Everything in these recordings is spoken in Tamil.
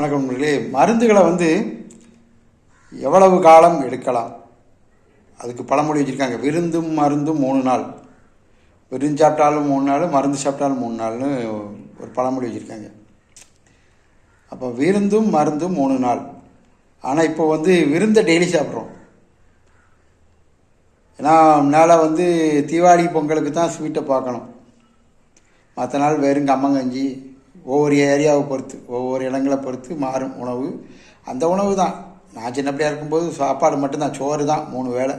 வணக்கம் நண்பர்களே. மருந்துகளை எவ்வளவு காலம் எடுக்கலாம், அதுக்கு பழமொழி வச்சுருக்காங்க. விருந்தும் மருந்தும் 3 நாள், விருந்து சாப்பிட்டாலும் 3 நாள், மருந்து சாப்பிட்டாலும் 3 நாள்னு ஒரு பழமொழி வச்சுருக்காங்க. அப்போ விருந்தும் மருந்தும் 3 நாள். ஆனால் இப்போ விருந்தை டெய்லி சாப்பிட்றோம். ஏன்னா முன்னால் தீபாவளி பொங்கலுக்கு தான் ஸ்வீட்டை பார்க்கணும், மற்ற நாள் வெறும் கம்மங்கஞ்சி. ஒவ்வொரு ஏரியாவை பொறுத்து, ஒவ்வொரு இடங்களை பொறுத்து மாறும் உணவு. அந்த உணவு தான். நான் சின்ன பிள்ளையாக இருக்கும்போது சாப்பாடு மட்டும்தான், சோறு தான் 3 வேளை.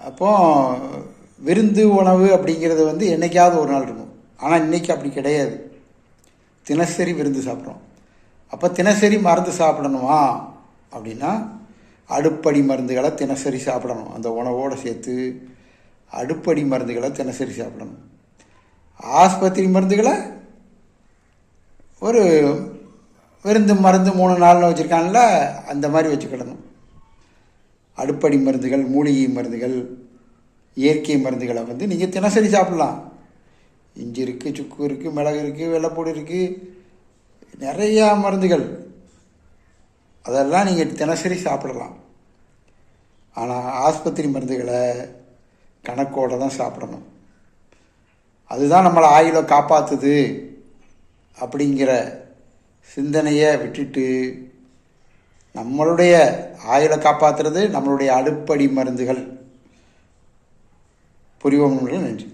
அப்போது விருந்து உணவு அப்படிங்கிறது என்றைக்காவது ஒரு நாள் இருக்கும். ஆனால் இன்றைக்கி அப்படி கிடையாது, தினசரி விருந்து சாப்பிட்றோம். அப்போ தினசரி மருந்து சாப்பிடணுமா அப்படின்னா அடுப்படி மருந்துகளை தினசரி சாப்பிடணும். அந்த உணவோடு சேர்த்து அடுப்படி மருந்துகளை தினசரி சாப்பிடணும். ஆஸ்பத்திரி மருந்துகளை ஒரு விருந்து மருந்து 3 நாள்னு வச்சுருக்காங்கல்ல, அந்த மாதிரி வச்சுக்கிடணும். அடுப்படி மருந்துகள், மூலிகை மருந்துகள், இயற்கை மருந்துகளை நீங்கள் தினசரி சாப்பிட்லாம். இஞ்சி இருக்குது, சுக்கு இருக்குது, மிளகு இருக்குது, வெள்ளைப்பூடு இருக்குது, நிறையா மருந்துகள். அதெல்லாம் நீங்கள் தினசரி சாப்பிடலாம். ஆனால் ஆஸ்பத்திரி மருந்துகளை கணக்கோடு தான் சாப்பிடணும். அதுதான் நம்மளை ஆயுளை காப்பாற்றுது அப்படிங்கிற சிந்தனையை விட்டுட்டு நம்மளுடைய ஆயுளை காப்பாற்றுறது நம்மளுடைய அடுப்படி மருந்துகள். புரிவோம். நன்றி.